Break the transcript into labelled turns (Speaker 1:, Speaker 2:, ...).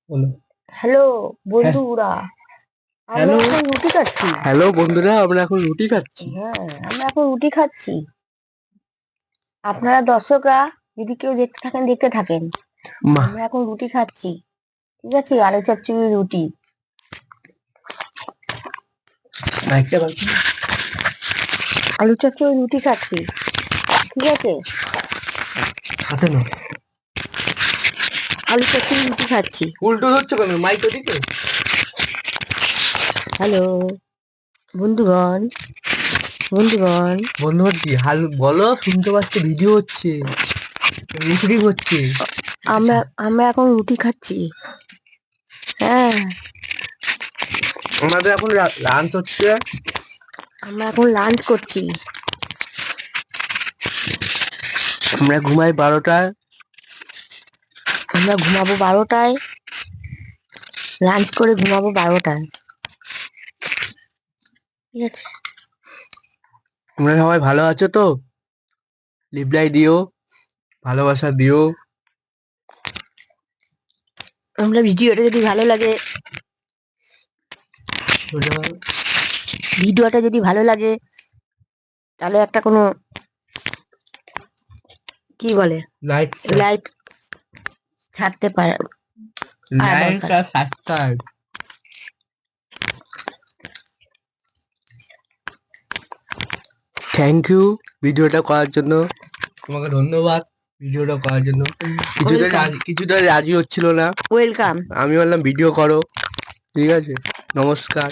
Speaker 1: বলো।
Speaker 2: হ্যালো
Speaker 1: হ্যাঁ,
Speaker 2: বন্ধুরা, আমরা
Speaker 1: হ্যালো
Speaker 2: এখন রুটি খাচ্ছি।
Speaker 1: হ্যালো বন্ধুরা, আমরা এখন রুটি খাচ্ছি।
Speaker 2: হ্যাঁ, আমরা এখন রুটি খাচ্ছি। আপনারা দর্শকরা যদি কেউ দেখতে থাকেন দেখতে থাকেন।
Speaker 1: মা,
Speaker 2: আমরা এখন রুটি খাচ্ছি, ঠিক আছে? আলু চচ্চড়ি রুটি।
Speaker 1: মাইকটা বাকি।
Speaker 2: আলু চচ্চড়ি রুটি খাচ্ছি, ঠিক আছে?
Speaker 1: হাতে না,
Speaker 2: আলু চচ্চড়ি রুটি খাচ্ছি।
Speaker 1: উল্টো ধরছো কেন? মাইক ওদিকে।
Speaker 2: হ্যালো বন্ধুগণ, বন্ধুগণ,
Speaker 1: বন্ধ হচ্ছি, হাল বলো, শুনতে পাচ্ছি, ভিডিও হচ্ছে, রেকর্ডিং হচ্ছে।
Speaker 2: আমরা আমরা এখন রুটি খাচ্ছি। হ্যাঁ,
Speaker 1: আমাদের এখন লাঞ্চ হচ্ছে।
Speaker 2: আমরা এখন লাঞ্চ করছি।
Speaker 1: আমরা ঘুমাই 12টায়।
Speaker 2: আমরা ঘুমাবো 12টায়, লাঞ্চ করে ঘুমাবো 12টায়, ঠিক আছে?
Speaker 1: তোমরা সবাই ভালো আছো তো? রিপ্লাই দিও, ভালোবাসা দিও।
Speaker 2: আমরা ভিডিওটা যদি ভালো লাগে, ভিডিওটা যদি ভালো লাগে তাহলে একটা কোনো কি বলে
Speaker 1: লাইক,
Speaker 2: লাইক ছাড়তে পারে।
Speaker 1: লাইক আর সাবস্ক্রাইব। থ্যাংক ইউ ভিডিওটা করার জন্য, তোমাকে ধন্যবাদ ভিডিওটা করার জন্য। কিছুটা রাজি হচ্ছিল না,
Speaker 2: ওয়েলকাম।
Speaker 1: আমি বললাম ভিডিও করো, ঠিক আছে, নমস্কার।